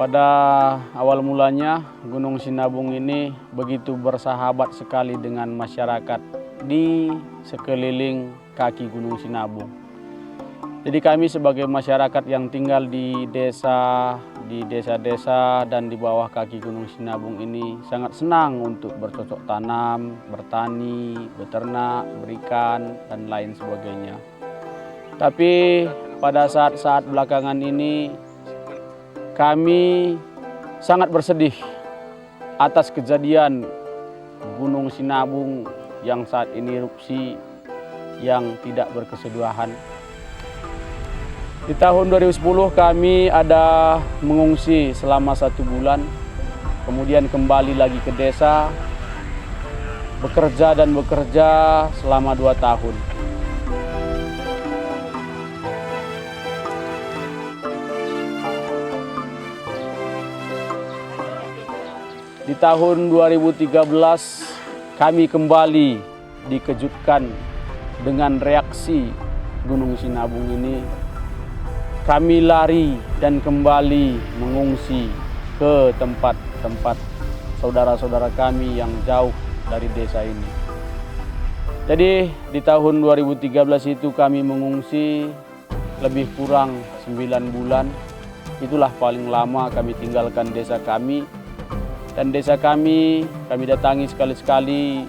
Pada awal mulanya Gunung Sinabung ini begitu bersahabat sekali dengan masyarakat di sekeliling kaki Gunung Sinabung. Jadi kami sebagai masyarakat yang tinggal di desa-desa dan di bawah kaki Gunung Sinabung ini sangat senang untuk bercocok tanam, bertani, beternak, berikan, dan lain sebagainya. Tapi pada saat-saat belakangan ini kami sangat bersedih atas kejadian Gunung Sinabung yang saat ini erupsi yang tidak berkesudahan. Di tahun 2010 kami ada mengungsi selama 1 bulan, kemudian kembali lagi ke desa, bekerja selama 2 tahun. Di tahun 2013 kami kembali dikejutkan dengan reaksi Gunung Sinabung ini. Kami lari dan kembali mengungsi ke tempat-tempat saudara-saudara kami yang jauh dari desa ini. Jadi di tahun 2013 itu kami mengungsi lebih kurang 9 bulan. Itulah paling lama kami tinggalkan desa kami. Dan desa kami datangi sekali-sekali,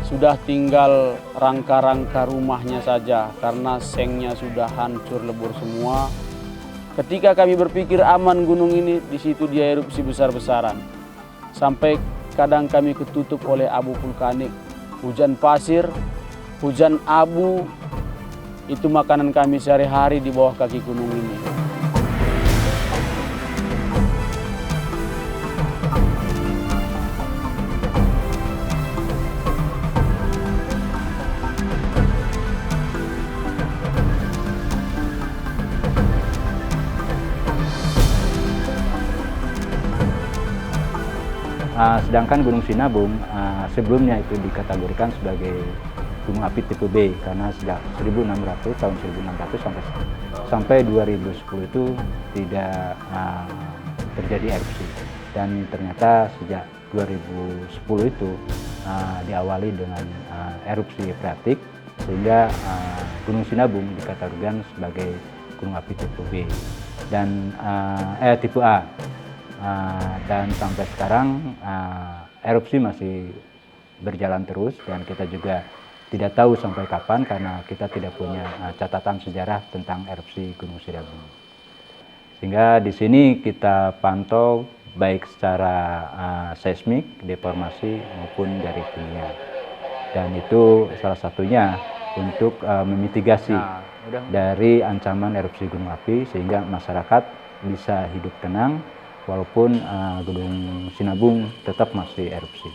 sudah tinggal rangka-rangka rumahnya saja karena sengnya sudah hancur lebur semua. Ketika kami berpikir aman gunung ini, di situ dia erupsi besar-besaran. Sampai kadang kami ketutup oleh abu vulkanik, hujan pasir, hujan abu, itu makanan kami sehari-hari di bawah kaki gunung ini. Sedangkan Gunung Sinabung sebelumnya itu dikategorikan sebagai gunung api tipe B karena sejak 1600 tahun 1600 sampai 2010 itu tidak terjadi erupsi, dan ternyata sejak 2010 itu diawali dengan erupsi freatik sehingga Gunung Sinabung dikategorikan sebagai gunung api tipe B dan tipe A. Dan sampai sekarang erupsi masih berjalan terus, dan kita juga tidak tahu sampai kapan karena kita tidak punya catatan sejarah tentang erupsi Gunung Sinabung. Sehingga di sini kita pantau baik secara seismik, deformasi maupun dari kimia, dan itu salah satunya untuk memitigasi dari ancaman erupsi gunung api sehingga masyarakat bisa hidup tenang walaupun Gunung Sinabung tetap masih erupsi.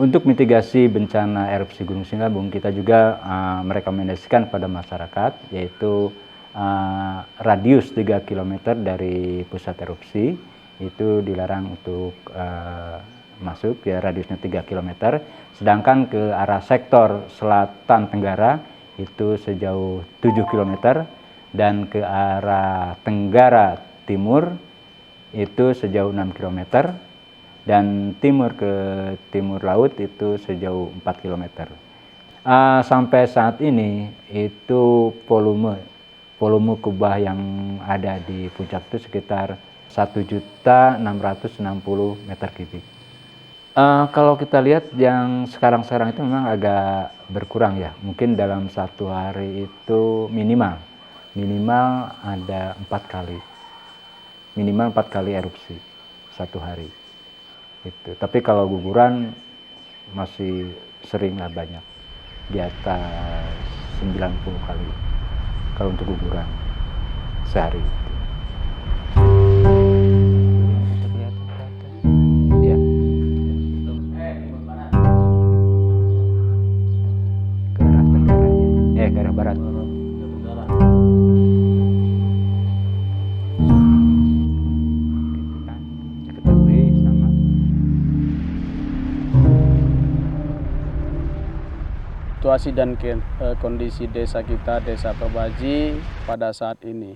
Untuk mitigasi bencana erupsi Gunung Sinabung, kita juga merekomendasikan pada masyarakat, yaitu radius 3 km dari pusat erupsi itu dilarang untuk masuk, ya radiusnya 3 km. Sedangkan ke arah sektor selatan tenggara itu sejauh 7 km. Dan ke arah tenggara timur itu sejauh 6 km, dan timur ke timur laut itu sejauh 4 km. Sampai saat ini itu volume kubah yang ada di puncak itu sekitar 1.660 meter kubik. Kalau kita lihat yang sekarang itu memang agak berkurang ya, mungkin dalam 1 hari itu minimal ada 4 kali, minimal 4 kali erupsi 1 hari itu. Tapi kalau guguran masih sering lah, banyak di atas 90 kali kalau untuk guguran sehari. Ya. Ke arah tenggara, ke arah barat. Situasi dan kondisi desa kita, Desa Perbaji pada saat ini.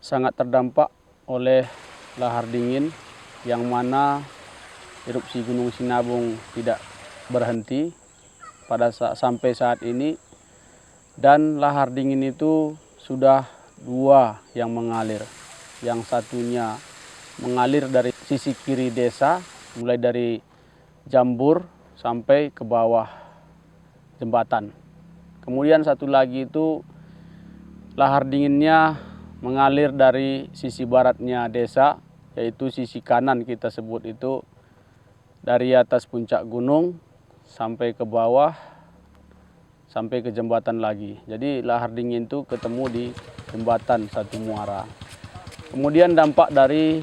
sangat terdampak oleh lahar dingin yang mana erupsi Gunung Sinabung tidak berhenti sampai saat ini, dan lahar dingin itu sudah 2 yang mengalir. Yang satunya mengalir dari sisi kiri desa, mulai dari Jambur sampai ke bawah jembatan. Kemudian satu lagi itu lahar dinginnya mengalir dari sisi baratnya desa, yaitu sisi kanan kita sebut itu, dari atas puncak gunung sampai ke bawah, sampai ke jembatan lagi. Jadi lahar dingin itu ketemu di jembatan Satu Muara. Kemudian dampak dari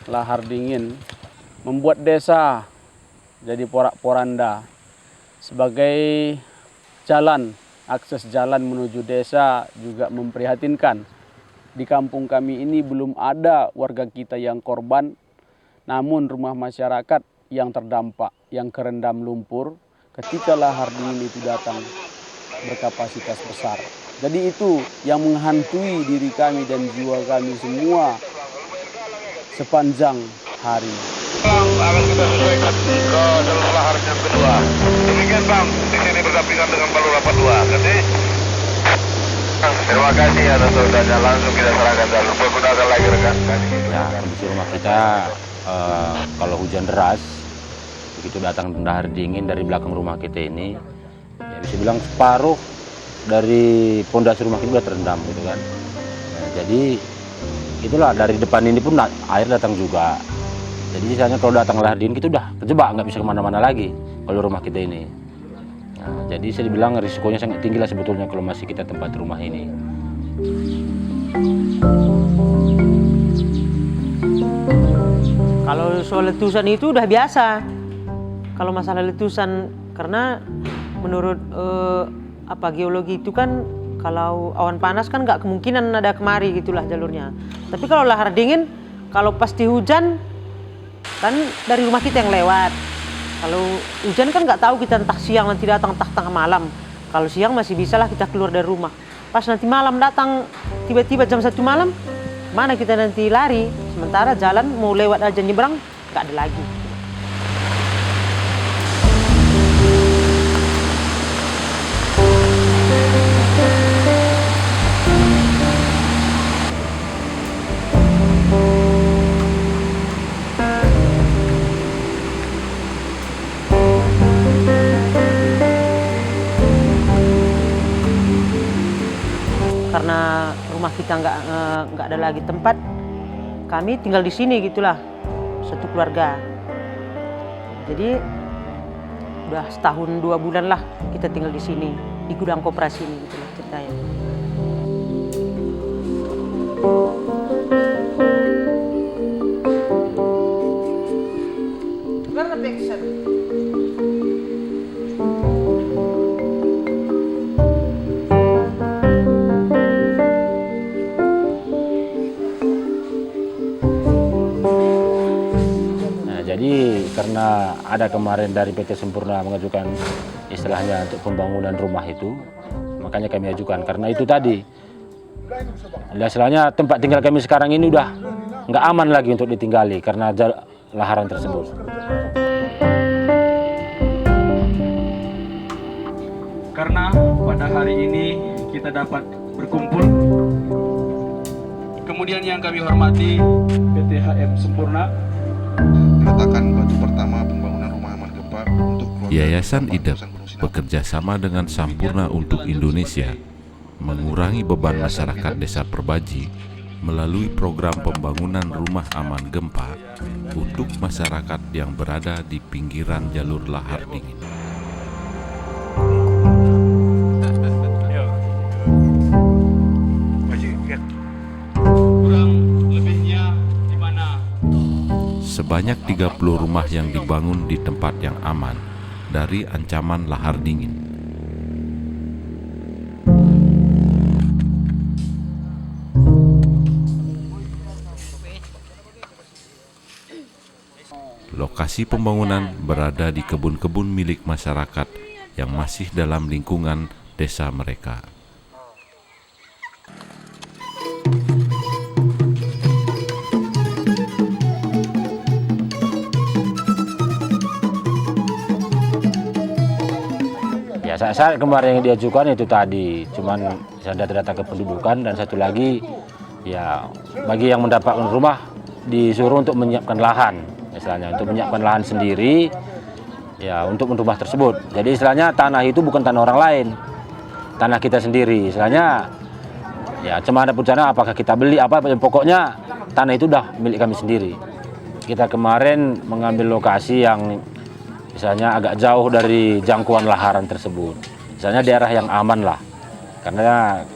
lahar dingin membuat desa jadi porak-poranda. Sebagai jalan, akses jalan menuju desa juga memprihatinkan. Di kampung kami ini belum ada warga kita yang korban, namun rumah masyarakat yang terdampak, yang kerendam lumpur ketika lahar dingin itu datang berkapasitas besar. Jadi itu yang menghantui diri kami dan jiwa kami semua sepanjang hari. Akan kita sesuaikan ke jalur lahar yang kedua. Demikian Bang, di sini berdampingan dengan Balur Rapat 2. Ganti. Terima kasih atas saudara, langsung kita serahkan jalur. Pergunakan lagi rekan. Ya, kondisi rumah kita kalau hujan deras, begitu datang lahar dingin dari belakang rumah kita ini, ya bisa bilang separuh dari pondasi rumah kita sudah terendam gitu kan. Nah, jadi itulah dari depan ini pun air datang juga. Jadi misalnya kalau datang lahar dingin kita udah terjebak, nggak bisa kemana-mana lagi kalau rumah kita ini. Nah, jadi saya dibilang risikonya sangat tinggi lah sebetulnya kalau masih kita tempat rumah ini. Kalau soal letusan itu udah biasa. Kalau masalah letusan, karena menurut geologi itu kan kalau awan panas kan nggak kemungkinan ada kemari gitulah jalurnya. Tapi kalau lahar dingin, kalau pasti hujan kan dari rumah kita yang lewat. Kalau hujan kan nggak tahu kita entah siang nanti datang, entah tengah malam. Kalau siang masih bisa lah kita keluar dari rumah. Pas nanti malam datang tiba-tiba jam 1 malam, mana kita nanti lari? Sementara jalan mau lewat aja nyebrang nggak ada lagi. Karena rumah kita nggak ada lagi tempat, kami tinggal di sini gitulah, satu keluarga. Jadi udah setahun 2 bulan lah kita tinggal di sini, di gudang koperasi ini gitulah ceritanya. Jadi karena ada kemarin dari PT Sempurna mengajukan istilahnya untuk pembangunan rumah itu, makanya kami ajukan. Karena itu tadi, istilahnya tempat tinggal kami sekarang ini udah nggak aman lagi untuk ditinggali karena laharan tersebut. Karena pada hari ini kita dapat berkumpul. Kemudian yang kami hormati PT HM Sempurna, Letakkan batu pertama pembangunan rumah aman gempa untuk Yayasan IDEP bekerja sama dengan Sampurna untuk Indonesia mengurangi beban masyarakat Desa Perbaji melalui program pembangunan rumah aman gempa untuk masyarakat yang berada di pinggiran jalur lahar dingin. Sebanyak 30 rumah yang dibangun di tempat yang aman dari ancaman lahar dingin. Lokasi pembangunan berada di kebun-kebun milik masyarakat yang masih dalam lingkungan desa mereka. saat kemarin yang diajukan itu tadi, cuman data-data kependudukan, dan satu lagi ya bagi yang mendapatkan rumah disuruh untuk menyiapkan lahan, misalnya untuk menyiapkan lahan sendiri ya untuk rumah tersebut. Jadi istilahnya tanah itu bukan tanah orang lain, tanah kita sendiri. Istilahnya ya cuma ada rencana apakah kita beli apa, pokoknya tanah itu udah milik kami sendiri. Kita kemarin mengambil lokasi yang misalnya agak jauh dari jangkauan laharan tersebut, misalnya daerah yang aman lah, karena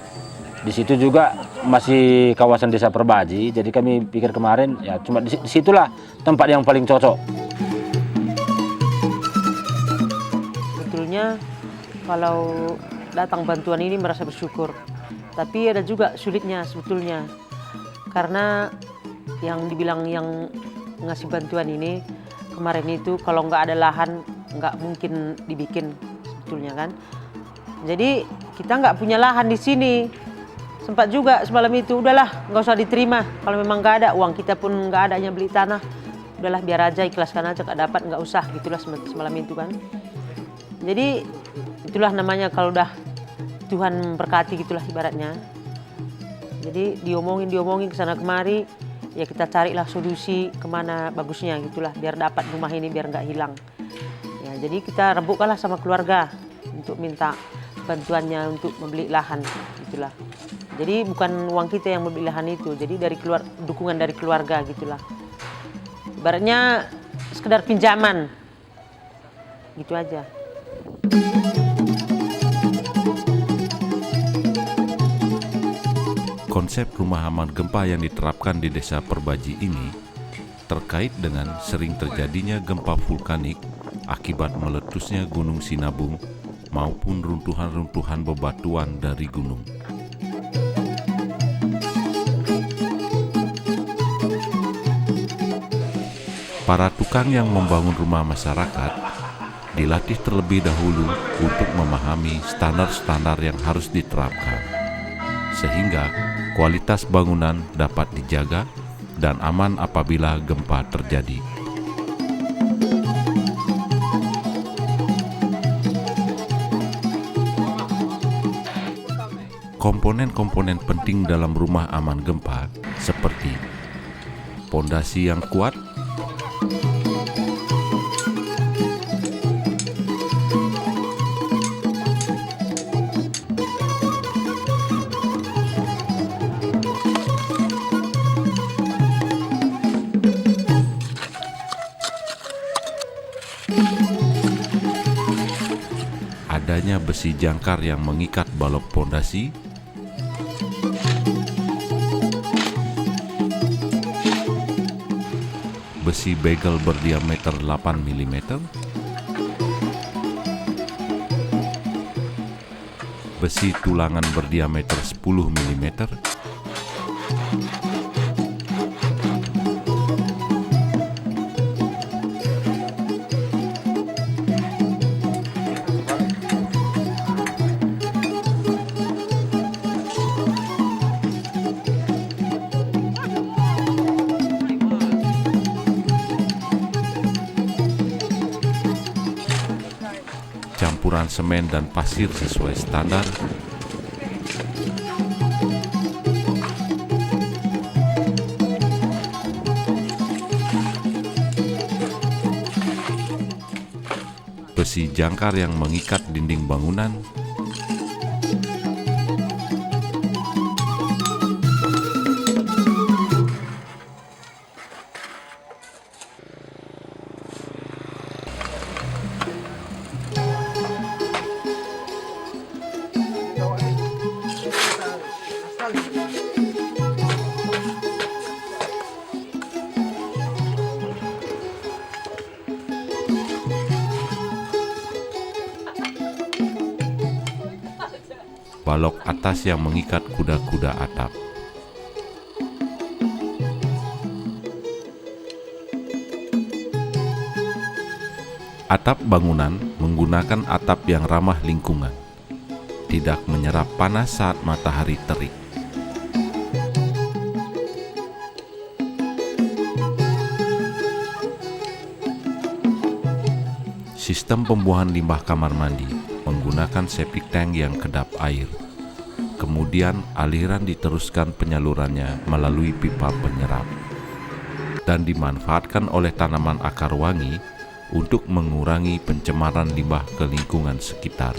di situ juga masih kawasan desa Perbaji, jadi kami pikir kemarin ya cuma disitulah tempat yang paling cocok. Sebetulnya kalau datang bantuan ini merasa bersyukur, tapi ada juga sulitnya sebetulnya, karena yang dibilang yang ngasih bantuan ini kemarin itu kalau nggak ada lahan nggak mungkin dibikin sebetulnya kan. Jadi kita nggak punya lahan di sini. Sempat juga semalam itu, udahlah nggak usah diterima. Kalau memang nggak ada, uang kita pun nggak ada, hanya beli tanah. Udahlah biar aja, ikhlaskan aja, nggak dapat nggak usah, gitulah semalam itu kan. Jadi itulah namanya kalau udah Tuhan berkati, gitulah ibaratnya. Jadi diomongin kesana kemari, ya kita carilah solusi kemana bagusnya gitulah, biar dapat rumah ini, biar nggak hilang. Ya jadi kita rebutkanlah sama keluarga untuk minta bantuannya untuk membeli lahan, gitulah. Jadi bukan uang kita yang membeli lahan itu, jadi dari dukungan dari keluarga gitulah. Ibaratnya sekedar pinjaman, gitu aja. Konsep rumah aman gempa yang diterapkan di Desa Perbaji ini terkait dengan sering terjadinya gempa vulkanik akibat meletusnya Gunung Sinabung maupun runtuhan-runtuhan bebatuan dari gunung. Para tukang yang membangun rumah masyarakat dilatih terlebih dahulu untuk memahami standar-standar yang harus diterapkan, sehingga kualitas bangunan dapat dijaga dan aman apabila gempa terjadi. Komponen-komponen penting dalam rumah aman gempa seperti pondasi yang kuat, adanya besi jangkar yang mengikat balok pondasi, besi bagel berdiameter 8 mm, besi tulangan berdiameter 10 mm, campuran semen dan pasir sesuai standar, besi jangkar yang mengikat dinding bangunan, balok atas yang mengikat kuda-kuda atap. Atap bangunan menggunakan atap yang ramah lingkungan, tidak menyerap panas saat matahari terik. Sistem pembuangan limbah kamar mandi menggunakan septic tank yang kedap air. Kemudian aliran diteruskan penyalurannya melalui pipa penyerap dan dimanfaatkan oleh tanaman akar wangi untuk mengurangi pencemaran limbah ke lingkungan sekitar.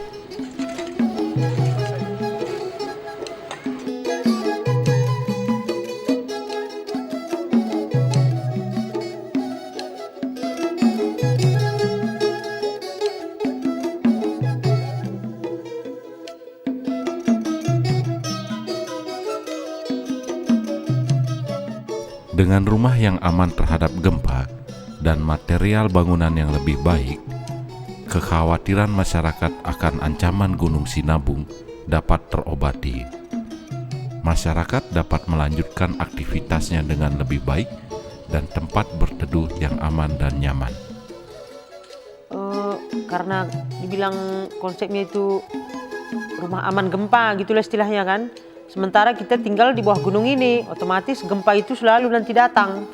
Dengan rumah yang aman terhadap gempa dan material bangunan yang lebih baik, kekhawatiran masyarakat akan ancaman Gunung Sinabung dapat terobati. Masyarakat dapat melanjutkan aktivitasnya dengan lebih baik dan tempat berteduh yang aman dan nyaman. Karena dibilang konsepnya itu rumah aman gempa gitulah istilahnya kan. Sementara kita tinggal di bawah gunung ini, otomatis gempa itu selalu nanti datang.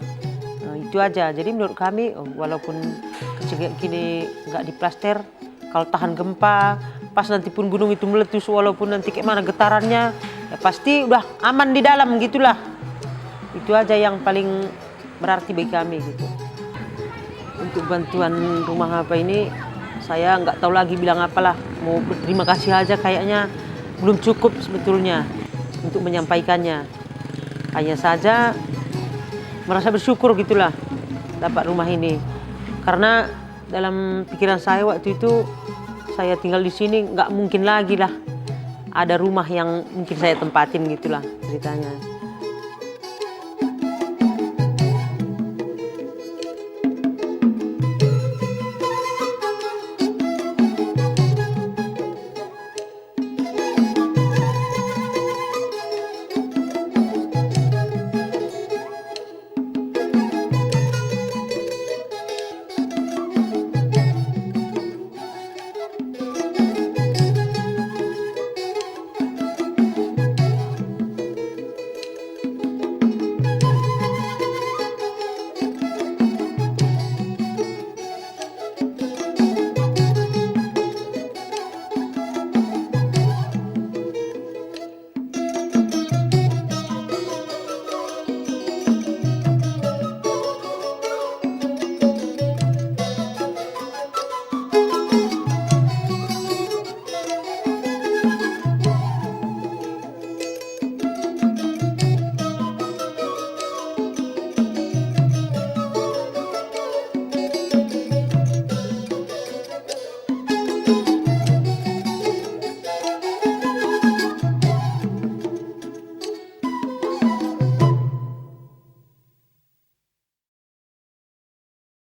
Nah, itu aja. Jadi menurut kami, walaupun kecil gini nggak diplaster, kalau tahan gempa, pas nanti pun gunung itu meletus, walaupun nanti kayak mana getarannya, ya pasti udah aman di dalam gitulah. Itu aja yang paling berarti bagi kami gitu. Untuk bantuan rumah apa ini, saya nggak tahu lagi bilang apalah. Mau berterima kasih aja kayaknya belum cukup sebetulnya untuk menyampaikannya. Hanya saja merasa bersyukur gitulah dapat rumah ini. Karena dalam pikiran saya waktu itu saya tinggal di sini nggak mungkin lagi lah ada rumah yang mungkin saya tempatin gitulah ceritanya.